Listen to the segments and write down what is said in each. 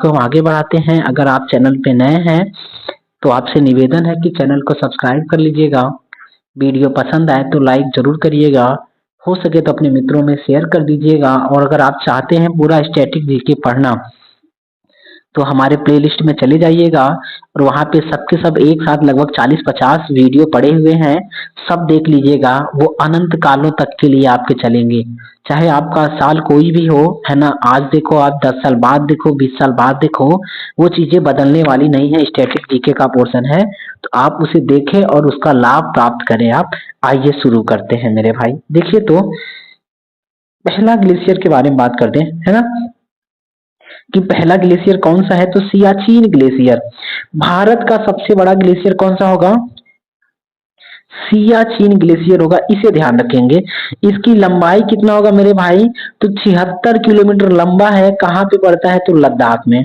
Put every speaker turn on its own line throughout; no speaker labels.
को हम आगे बढ़ाते हैं। अगर आप चैनल पे नए हैं तो आपसे निवेदन है कि चैनल को सब्सक्राइब कर लीजिएगा। वीडियो पसंद आए तो लाइक जरूर करिएगा, हो सके तो अपने मित्रों में शेयर कर दीजिएगा। और अगर आप चाहते हैं पूरा स्टैटिक जीके पढ़ना तो हमारे प्लेलिस्ट में चले जाइएगा और वहाँ पे सबके सब एक साथ लगभग 40-50 वीडियो पड़े हुए हैं, सब देख लीजिएगा। वो अनंत कालों तक के लिए आपके चलेंगे, चाहे आपका साल कोई भी हो, है ना। आज देखो, आप 10 साल बाद देखो, 20 साल बाद देखो, वो चीजें बदलने वाली नहीं है। स्टैटिक जीके का पोर्शन है तो आप उसे देखें और उसका लाभ प्राप्त करें आप। आइए शुरू करते हैं मेरे भाई। देखिए तो पहला ग्लेशियर के बारे में बात करते हैं, है ना, कि पहला ग्लेशियर कौन सा है। तो सियाचिन ग्लेशियर। भारत का सबसे बड़ा ग्लेशियर कौन सा होगा? सियाचिन ग्लेशियर होगा, इसे ध्यान रखेंगे। इसकी लंबाई कितना होगा मेरे भाई? तो 76 किलोमीटर लंबा है। कहाँ पे पड़ता है? तो लद्दाख में।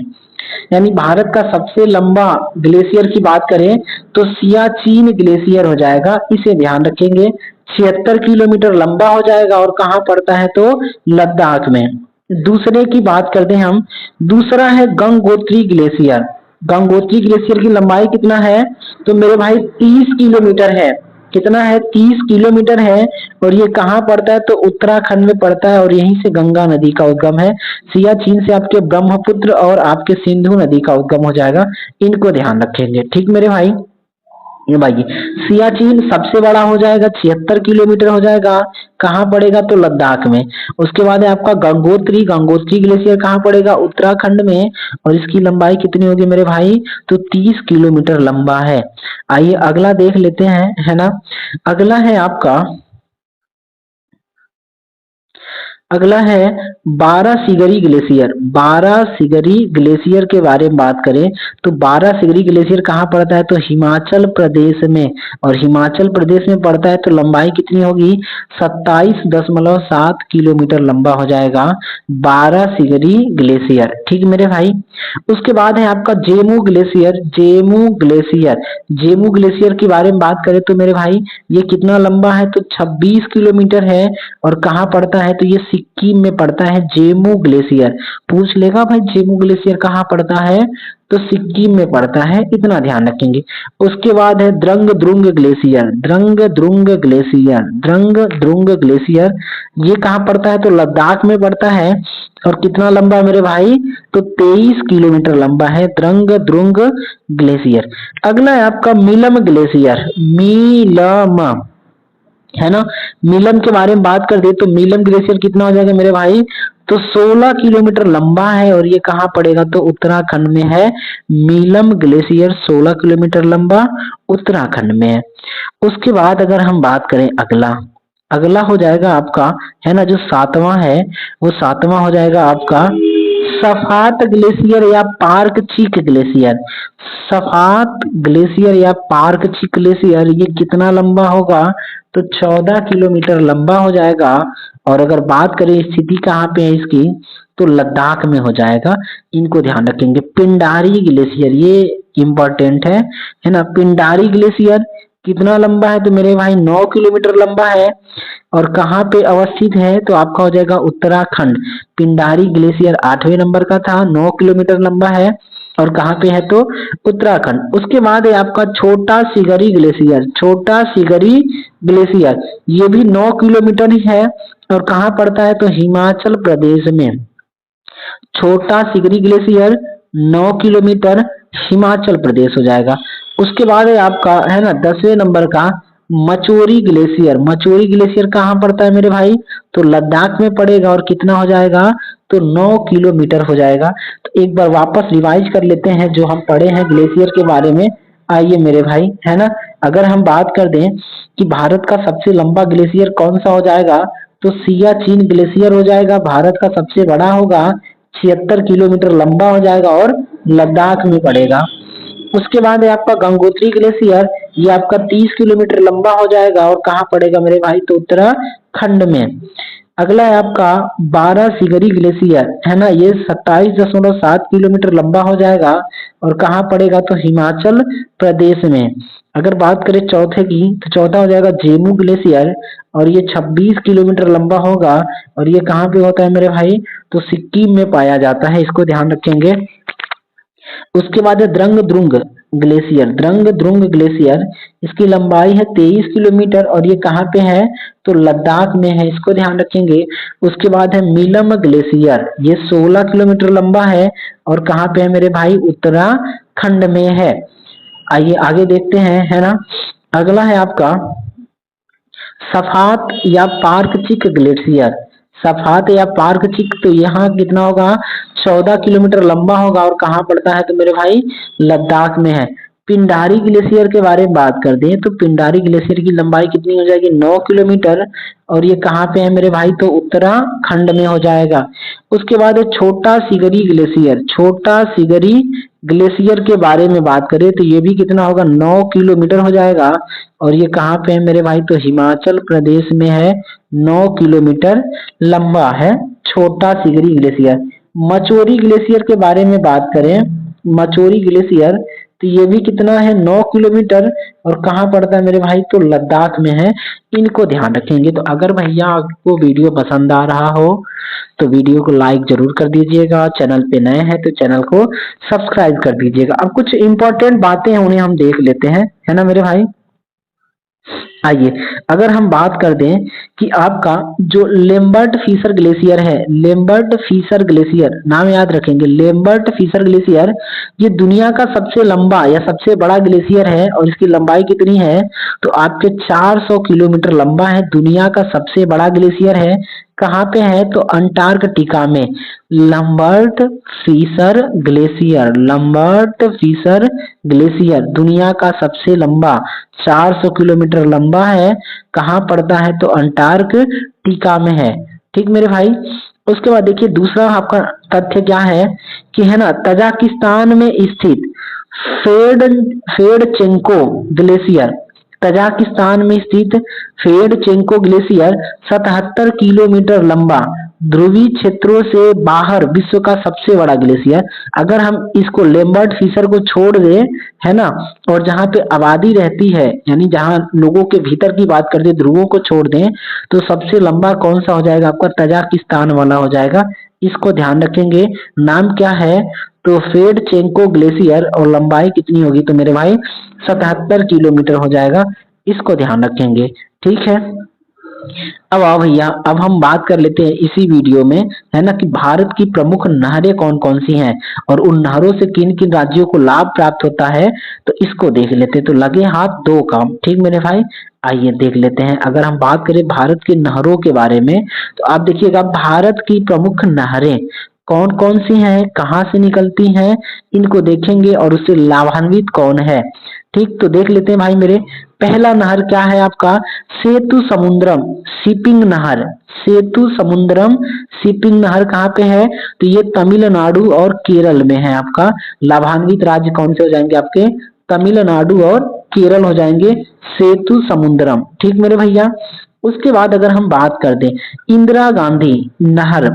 यानी भारत का सबसे लंबा ग्लेशियर की बात करें तो सियाचिन ग्लेशियर हो जाएगा, इसे ध्यान रखेंगे। 76 किलोमीटर लंबा हो जाएगा और कहाँ पड़ता है? तो लद्दाख में। दूसरे की बात करते हैं हम। दूसरा है गंगोत्री ग्लेशियर। गंगोत्री ग्लेशियर की लंबाई कितना है? तो मेरे भाई 30 किलोमीटर है। कितना है? 30 किलोमीटर है। और ये कहाँ पड़ता है? तो उत्तराखंड में पड़ता है और यहीं से गंगा नदी का उद्गम है। सियाचिन से आपके ब्रह्मपुत्र और आपके सिंधु नदी का उद्गम हो जाएगा। इनको ध्यान रखेंगे, ठीक मेरे भाई। ये भाई सियाचिन सबसे बड़ा हो जाएगा, 76 किलोमीटर हो जाएगा। कहाँ पड़ेगा? तो लद्दाख में। उसके बाद है आपका गंगोत्री। गंगोत्री ग्लेशियर कहाँ पड़ेगा? उत्तराखंड में। और इसकी लंबाई कितनी होगी मेरे भाई? तो 30 किलोमीटर लंबा है। आइए अगला देख लेते हैं, है ना। अगला है आपका, अगला है बारासिगरी ग्लेशियर। बारासिगरी ग्लेशियर के बारे में बात करें तो बारासिगरी ग्लेशियर कहाँ पड़ता है? तो हिमाचल प्रदेश में। और हिमाचल प्रदेश में पड़ता है तो लंबाई कितनी होगी? 27.7 किलोमीटर लंबा हो जाएगा बारासिगरी ग्लेशियर, ठीक मेरे भाई। उसके बाद है आपका Zemu glacier. Zemu glacier. Zemu glacier के बारे में बात करें तो मेरे भाई ये कितना लंबा है? तो 26 किलोमीटर है। और कहाँ पड़ता है? तो ये सिक्किम में पड़ता है जेमू ग्लेशियर। पूछ लेगा भाई जेमू ग्लेशियर कहाँ पड़ता है? तो सिक्किम में पड़ता है, इतना ध्यान रखेंगे। उसके बाद है Drang Drung glacier. Drang Drung glacier. Drang Drung glacier ये कहाँ पड़ता है? तो लद्दाख में पड़ता है। और कितना लंबा है मेरे भाई? तो 23 किलोमीटर लंबा है द्रंग द्रुंग ग्लेशियर। अगला है आपका मीलम ग्लेशियर। मीलम, है ना। मीलम के बारे में बात कर दे तो मीलम ग्लेशियर कितना हो जाएगा मेरे भाई? तो 16 किलोमीटर लंबा है। और ये कहाँ पड़ेगा? तो उत्तराखंड में है। मीलम ग्लेशियर 16 किलोमीटर लंबा उत्तराखंड में है। उसके बाद अगर हम बात करें अगला, अगला हो जाएगा आपका, है ना, जो सातवां है वो सातवां हो जाएगा आपका सफात ग्लेशियर या पार्क चीक ग्लेशियर। सफात ग्लेशियर या पार्क चीक ग्लेशियर ये कितना लंबा होगा? तो 14 किलोमीटर लंबा हो जाएगा। और अगर बात करें स्थिति कहाँ पे है इसकी, तो लद्दाख में हो जाएगा। इनको ध्यान रखेंगे। पिंडारी ग्लेशियर ये इम्पोर्टेंट है ना। पिंडारी ग्लेशियर कितना लंबा है? तो मेरे भाई 9 किलोमीटर लंबा है। और कहाँ पे अवस्थित है? तो आपका हो जाएगा उत्तराखंड। पिंडारी ग्लेशियर 8वें नंबर का था, 9 किलोमीटर लंबा है। और कहाँ पे है? तो उत्तराखंड। उसके बाद है आपका छोटा सिगरी ग्लेशियर। छोटा सिगरी ग्लेशियर ये भी 9 किलोमीटर ही है। और कहाँ पड़ता है? तो हिमाचल प्रदेश में। छोटा सिगरी ग्लेशियर 9 किलोमीटर हिमाचल प्रदेश हो जाएगा। उसके बाद है आपका, है ना, 10वें नंबर का मचोरी ग्लेशियर। मचोरी ग्लेशियर कहाँ पड़ता है मेरे भाई? तो लद्दाख में पड़ेगा। और कितना हो जाएगा? तो 9 किलोमीटर हो जाएगा। तो एक बार वापस रिवाइज कर लेते हैं जो हम पढ़े हैं ग्लेशियर के बारे में। आइए मेरे भाई, है ना। अगर हम बात कर दें कि भारत का सबसे लंबा ग्लेशियर कौन सा हो जाएगा, तो सियाचिन ग्लेशियर हो जाएगा। भारत का सबसे बड़ा होगा, 76 किलोमीटर लंबा हो जाएगा और लद्दाख में पड़ेगा। उसके बाद है आपका गंगोत्री ग्लेशियर। ये आपका 30 किलोमीटर लंबा हो जाएगा। और कहाँ पड़ेगा मेरे भाई? तो उत्तराखंड में। अगला है आपका बारासिगरी ग्लेशियर, है ना। ये 27.7 किलोमीटर लंबा हो जाएगा। और कहाँ पड़ेगा? तो हिमाचल प्रदेश में। अगर बात करें चौथे की तो चौथा हो जाएगा जेमू ग्लेशियर। और ये 26 किलोमीटर लंबा होगा। और ये कहाँ पे होता है मेरे भाई? तो सिक्किम में पाया जाता है, इसको ध्यान रखेंगे। उसके बाद है द्रंग द्रुंग ग्लेशियर। द्रंग द्रुंग ग्लेशियर, इसकी लंबाई है 23 किलोमीटर और ये कहाँ पे है, तो लद्दाख में है, इसको ध्यान रखेंगे। उसके बाद है मीलम ग्लेशियर, ये 16 किलोमीटर लंबा है और कहाँ पे है मेरे भाई, उत्तराखंड में है। आइए आगे देखते हैं, है ना। अगला है आपका सफात या पार्क चिक ग्लेशियर। सफात या पार्क चिक, तो यहाँ कितना होगा, 14 किलोमीटर लंबा होगा और कहाँ पड़ता है तो मेरे भाई लद्दाख में है। पिंडारी ग्लेशियर के बारे में बात कर दें तो पिंडारी ग्लेशियर की लंबाई कितनी हो जाएगी, 9 किलोमीटर और ये कहाँ पे है मेरे भाई, तो उत्तराखंड में हो जाएगा। उसके बाद है छोटा सिगरी ग्लेशियर। छोटा सिगरी ग्लेशियर के बारे में बात करें तो ये भी कितना होगा, 9 किलोमीटर हो जाएगा और ये कहाँ पे है मेरे भाई, तो हिमाचल प्रदेश में है। 9 किलोमीटर लंबा है छोटा सिगरी ग्लेशियर। मचोरी ग्लेशियर के बारे में बात करें, मचोरी ग्लेशियर, तो ये भी कितना है, 9 किलोमीटर और कहाँ पड़ता है मेरे भाई, तो लद्दाख में है। इनको ध्यान रखेंगे। तो अगर भैया आपको वीडियो पसंद आ रहा हो तो वीडियो को लाइक जरूर कर दीजिएगा, चैनल पे नए हैं तो चैनल को सब्सक्राइब कर दीजिएगा। अब कुछ इंपॉर्टेंट बातें हैं उन्हें हम देख लेते हैं, है ना मेरे भाई। आइए अगर हम बात कर दें कि आपका जो लेम्बर्ट फिशर ग्लेशियर है, लेम्बर्ट फिशर ग्लेशियर, नाम याद रखेंगे, लेम्बर्ट फिशर ग्लेशियर, ये दुनिया का सबसे लंबा या सबसे बड़ा ग्लेशियर है और इसकी लंबाई कितनी है, तो आपके 400 किलोमीटर लंबा है। दुनिया का सबसे बड़ा ग्लेशियर है। कहाँ पे है, तो अंटार्कटिका में। Lambert Fisher glacier, Lambert Fisher glacier दुनिया का सबसे लंबा, 400 किलोमीटर लंबा है। कहाँ पड़ता है, तो अंटार्कटिका में है। ठीक मेरे भाई। उसके बाद देखिए दूसरा आपका तथ्य क्या है कि, है ना, तजाकिस्तान में स्थित फेड फेडचेंको ग्लेशियर, तजाकिस्तान में स्थित फेडचेंको ग्लेशियर 77 किलोमीटर लंबा, ध्रुवीय क्षेत्रों से बाहर विश्व का सबसे बड़ा ग्लेशियर। अगर हम इसको लेम्बर्ट फिशर को छोड़ दें, है ना, और जहाँ पे आबादी रहती है यानी जहाँ लोगों के भीतर की बात करते, ध्रुवों को छोड़ दें, तो सबसे लंबा कौन सा हो जाएगा आपका, तजाकिस्तान वाला हो जाएगा। इसको ध्यान रखेंगे। नाम क्या है, तो फेडचेंको ग्लेशियर और लंबाई कितनी होगी, तो मेरे भाई 77 किलोमीटर हो जाएगा। इसको ध्यान रखेंगे। ठीक है। अब आओ भैया, अब हम बात कर लेते हैं इसी वीडियो में, है ना, कि भारत की प्रमुख नहरें कौन कौन सी हैं और उन नहरों से किन किन राज्यों को लाभ प्राप्त होता है, तो इसको देख लेते हैं। तो लगे हाथ दो काम, ठीक मेरे भाई। आइए देख लेते हैं। अगर हम बात करें भारत की नहरों के बारे में तो आप देखिएगा भारत की प्रमुख नहरें कौन कौन सी हैं, कहाँ से निकलती हैं, इनको देखेंगे और उससे लाभान्वित कौन है। ठीक, तो देख लेते हैं भाई मेरे। पहला नहर क्या है आपका, सेतु समुद्रम शिपिंग नहर। सेतु समुद्रम शिपिंग नहर कहाँ पे है, तो ये तमिलनाडु और केरल में है। आपका लाभान्वित राज्य कौन से हो जाएंगे, आपके तमिलनाडु और केरल हो जाएंगे सेतु समुद्रम। ठीक मेरे भैया। उसके बाद अगर हम बात कर दें इंदिरा गांधी नहर,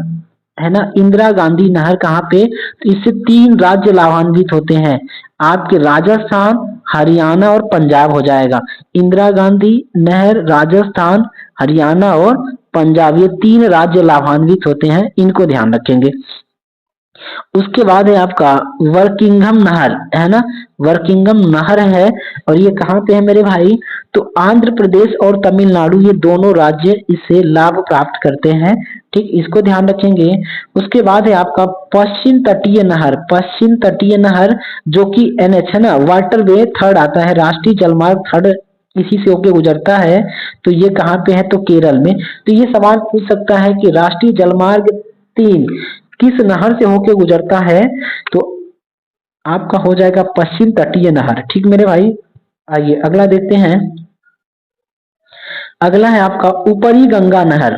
है ना, इंदिरा गांधी नहर कहाँ पे, तो इससे 3 राज्य लाभान्वित होते हैं, आपके राजस्थान, हरियाणा और पंजाब हो जाएगा। इंदिरा गांधी नहर राजस्थान, हरियाणा और पंजाब, ये 3 राज्य लाभान्वित होते हैं। इनको ध्यान रखेंगे। उसके बाद है आपका वर्किंघम नहर, है ना, वर्किंघम नहर है और ये कहाँ पे है मेरे भाई, तो आंध्र प्रदेश और तमिलनाडु, ये दोनों राज्य इससे लाभ प्राप्त करते हैं। ठीक, इसको ध्यान रखेंगे। उसके बाद है आपका पश्चिम तटीय नहर, पश्चिम तटीय नहर जो कि एनएच, है ना, वाटरवे थर्ड आता है, राष्ट्रीय जलमार्ग थर्ड इसी से होके गुजरता है। तो ये कहाँ पे है, तो केरल में। तो ये सवाल पूछ सकता है कि राष्ट्रीय जलमार्ग 3 किस नहर से होके गुजरता है, तो आपका हो जाएगा पश्चिम तटीय नहर। ठीक मेरे भाई। आइए अगला देखते हैं। अगला है आपका ऊपरी गंगा नहर।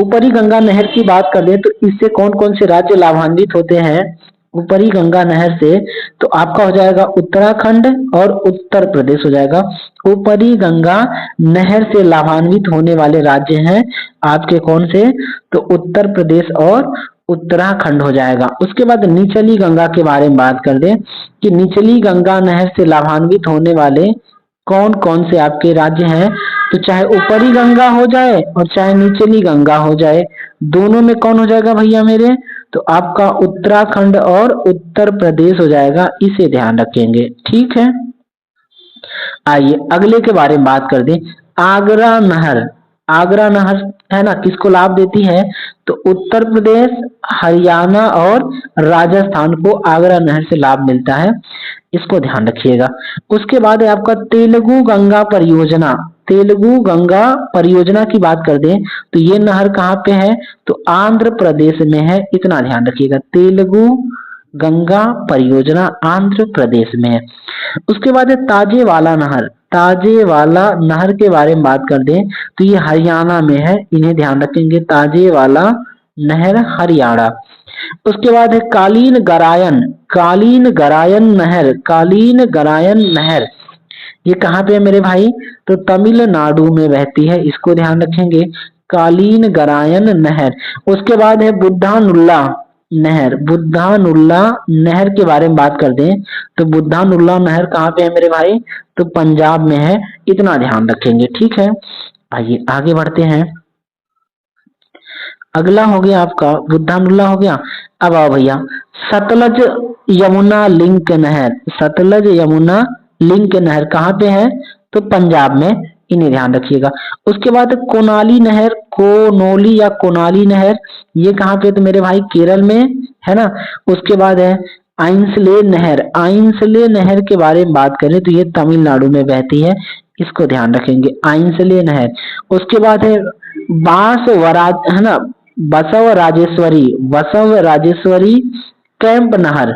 ऊपरी गंगा नहर की बात कर ले तो इससे कौन कौन से राज्य लाभान्वित होते हैं, ऊपरी गंगा नहर से, तो आपका हो जाएगा उत्तराखंड और उत्तर प्रदेश हो जाएगा। ऊपरी गंगा नहर से लाभान्वित होने वाले राज्य हैं आपके कौन से, तो उत्तर प्रदेश और उत्तराखंड हो जाएगा। उसके बाद निचली गंगा के बारे में बात कर दें कि निचली गंगा नहर से लाभान्वित होने वाले कौन कौन से आपके राज्य हैं, तो चाहे ऊपरी गंगा हो जाए और चाहे निचली गंगा हो जाए, दोनों में कौन हो जाएगा भैया मेरे, तो आपका उत्तराखंड और उत्तर प्रदेश हो जाएगा, इसे ध्यान रखेंगे। ठीक है, आइए अगले के बारे में बात कर दें। आगरा नहर, आगरा नहर है ना, किसको लाभ देती है? तो उत्तर प्रदेश, हरियाणा और राजस्थान को आगरा नहर से लाभ मिलता है, इसको ध्यान रखिएगा। उसके बाद है आपका तेलुगु गंगा परियोजना। तेलुगु गंगा परियोजना की बात कर दें तो ये नहर कहाँ पे है? तो आंध्र प्रदेश में है, इतना ध्यान रखिएगा। तेलुगु गंगा परियोजना आंध्र प्रदेश में है। उसके बाद है ताजेवाला नहर। ताजेवाला नहर के बारे में बात कर दें तो ये हरियाणा में है, इन्हें ध्यान रखेंगे। ताजेवाला नहर हरियाणा। उसके बाद है कालीन गरायन। कालीन गरायन नहर, कालीन गरायन नहर ये कहाँ पे है मेरे भाई? तो तमिलनाडु में बहती है, इसको ध्यान रखेंगे। कालीन गरायन नहर। उसके बाद है बुद्धानुल्ला नहर। बुद्धानुल्ला नहर के बारे में बात कर दें तो बुद्धानुल्ला नहर कहाँ पे है मेरे भाई? तो पंजाब में है, इतना ध्यान रखेंगे। ठीक है, आइए आगे बढ़ते हैं। अगला हो गया आपका बुद्धानुल्ला हो गया। अब आओ भैया, सतलज यमुना लिंक नहर। सतलज यमुना लिंक नहर कहाँ पे है? तो पंजाब में, इन्हें ध्यान रखिएगा। उसके बाद कोनाली नहर, कोनोली या कोनाली नहर ये कहाँ पे? तो मेरे भाई केरल में है ना। उसके बाद है आइंसले नहर। आइंसले नहर के बारे में बात करें तो ये तमिलनाडु में बहती है, इसको ध्यान रखेंगे। आइंसले नहर। उसके बाद है बांसवराज है ना, बसव राजेश्वरी, बसव राजेश्वरी कैंप नहर।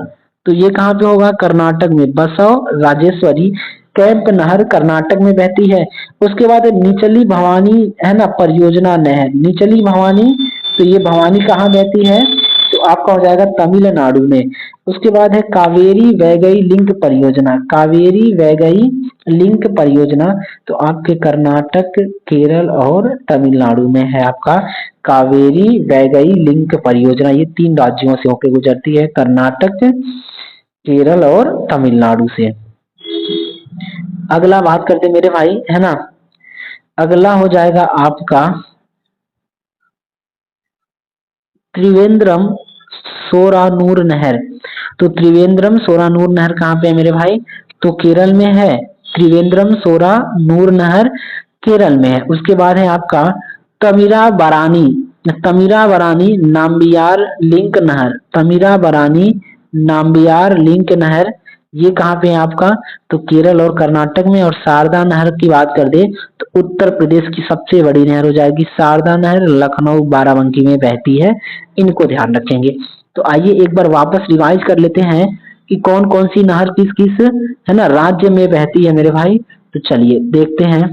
तो ये कहाँ पे होगा? कर्नाटक में। बसव राजेश्वरी कैंप नहर कर्नाटक में बहती है। उसके बाद निचली भवानी है ना परियोजना नहर। निचली भवानी, तो ये भवानी कहाँ बहती है? तो आपका हो जाएगा तमिलनाडु में। उसके बाद है कावेरी वैगई लिंक परियोजना। कावेरी वैगई लिंक परियोजना तो आपके कर्नाटक, केरल और तमिलनाडु में है आपका कावेरी वैगई लिंक परियोजना। ये 3 राज्यों से होकर गुजरती है, कर्नाटक, केरल और तमिलनाडु से। अगला बात करते मेरे भाई है ना, अगला हो जाएगा आपका त्रिवेंद्रम सोरानूर नहर। तो त्रिवेंद्रम सोरानूर नहर कहाँ पे है मेरे भाई? तो केरल में है। त्रिवेंद्रम सोरानूर नहर केरल में है। उसके बाद है आपका तमिराबरानी। तमिराबरानी नाम्बियार लिंक नहर। तमिराबरानी नाम्बियार लिंक नहर ये कहाँ पे है आपका? तो केरल और कर्नाटक में। और शारदा नहर की बात कर दे तो उत्तर प्रदेश की सबसे बड़ी नहर हो जाएगी शारदा नहर, लखनऊ बाराबंकी में बहती है, इनको ध्यान रखेंगे। तो आइए एक बार वापस रिवाइज कर लेते हैं कि कौन कौन सी नहर किस किस है ना राज्य में बहती है मेरे भाई। तो चलिए देखते हैं।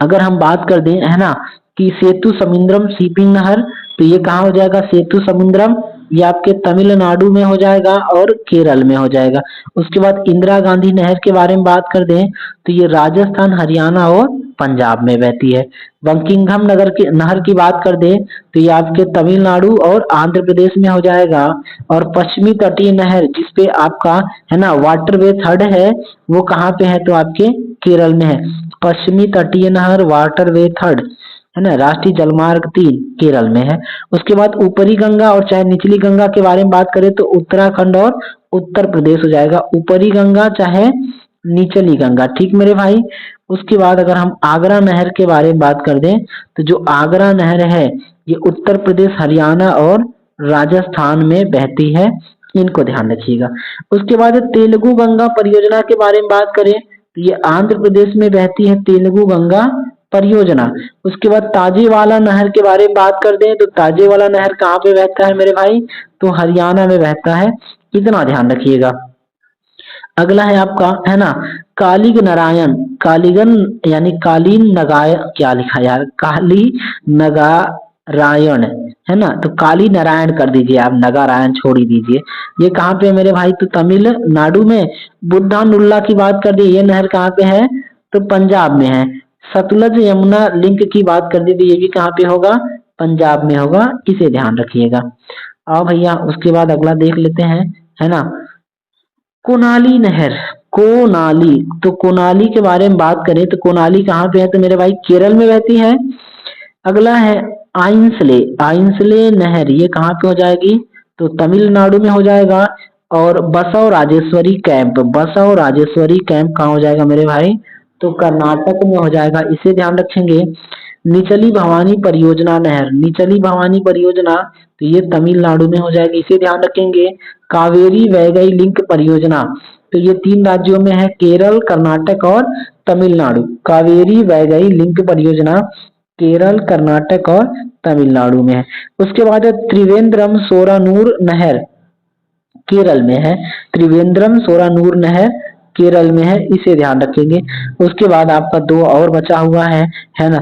अगर हम बात कर दें है ना कि सेतु समुद्रम शिपिंग नहर, तो ये कहाँ हो जाएगा? सेतु समुद्रम ये आपके तमिलनाडु में हो जाएगा और केरल में हो जाएगा। उसके बाद इंदिरा गांधी नहर के बारे में बात कर दें तो ये राजस्थान, हरियाणा और पंजाब में बहती है। बंकिंघम नगर की नहर की बात कर दें तो ये आपके तमिलनाडु और आंध्र प्रदेश में हो जाएगा। और पश्चिमी तटीय नहर जिसपे आपका है ना वाटरवे थर्ड है, वो कहाँ पे है? तो आपके केरल में है। पश्चिमी तटीय नहर वाटरवे थर्ड है ना, राष्ट्रीय जलमार्ग 3 केरल में है। उसके बाद ऊपरी गंगा और चाहे निचली गंगा के बारे में बात करें तो उत्तराखंड और उत्तर प्रदेश हो जाएगा। ऊपरी गंगा चाहे निचली गंगा, ठीक मेरे भाई। उसके बाद अगर हम आगरा नहर के बारे में बात कर दें तो जो आगरा नहर है ये उत्तर प्रदेश, हरियाणा और राजस्थान में बहती है, इनको ध्यान रखिएगा। उसके बाद तेलुगु गंगा परियोजना के बारे में बात करें तो ये आंध्र प्रदेश में बहती है तेलुगु गंगा परियोजना। उसके बाद ताजेवाला नहर के बारे में बात कर दें तो ताजेवाला नहर कहाँ पे बहता है मेरे भाई? तो हरियाणा में बहता है, इतना ध्यान रखिएगा। अगला है आपका है ना कालिग नारायण। कालीगन यानी कालीन नगाय, क्या लिखा यार, काली नगारायण है ना, तो काली नारायण कर दीजिए आप, नगारायण छोड़ ही दीजिए। ये कहाँ पे है मेरे भाई? तो तमिलनाडु में। बुद्धानुल्ला की बात कर दी, ये नहर कहाँ पे है? तो पंजाब में है। सतलज यमुना लिंक की बात कर दी तो ये भी कहाँ पे होगा? पंजाब में होगा, इसे ध्यान रखिएगा। आओ भैया उसके बाद अगला देख लेते हैं है ना, कोनाली नहर। कोनाली, तो कोनाली के बारे में बात करें तो कोनाली कहाँ पे है? तो मेरे भाई केरल में बहती है। अगला है आइंसले, आइंसले नहर ये कहाँ पे हो जाएगी? तो तमिलनाडु में हो जाएगा। और बसव राजेश्वरी कैंप, बसव राजेश्वरी कैंप कहाँ हो जाएगा मेरे भाई? तो कर्नाटक में हो जाएगा, इसे ध्यान रखेंगे। निचली भवानी परियोजना नहर, निचली भवानी परियोजना तो ये तमिलनाडु में हो जाएगी, इसे ध्यान रखेंगे। कावेरी वैगई लिंक परियोजना तो ये 3 राज्यों में है, केरल, कर्नाटक और तमिलनाडु। कावेरी वैगई लिंक परियोजना केरल, कर्नाटक और तमिलनाडु में है। उसके बाद है त्रिवेंद्रम सोरानूर नहर, केरल में है। त्रिवेंद्रम सोरानूर नहर केरल में है, इसे ध्यान रखेंगे। उसके बाद आपका 2 और बचा हुआ है ना?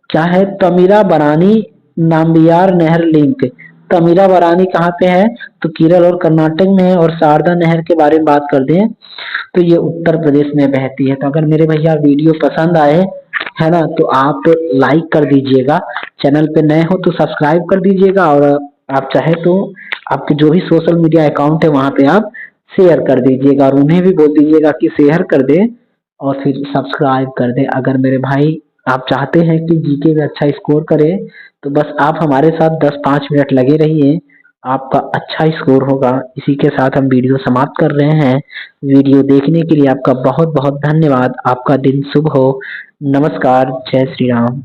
क्या है? तमीरा बरानी नाम्बियार नहर लिंक। तमीरा बरानी कहाँ पे है? तो केरल और कर्नाटक में है। और शारदा नहर के बारे में बात कर दें तो ये उत्तर प्रदेश में बहती है। तो अगर मेरे भैया वीडियो पसंद आए है ना तो आप लाइक कर दीजिएगा, चैनल पे नए हो तो सब्सक्राइब कर दीजिएगा, और आप चाहे तो आपके जो भी सोशल मीडिया अकाउंट है वहां पे आप शेयर कर दीजिएगा, और उन्हें भी बोल दीजिएगा कि शेयर कर दे और फिर सब्सक्राइब कर दे। अगर मेरे भाई आप चाहते हैं कि जीके में अच्छा स्कोर करें तो बस आप हमारे साथ 10-5 मिनट लगे रहिए, आपका अच्छा स्कोर होगा। इसी के साथ हम वीडियो समाप्त कर रहे हैं। वीडियो देखने के लिए आपका बहुत बहुत धन्यवाद। आपका दिन शुभ हो। नमस्कार, जय श्री राम।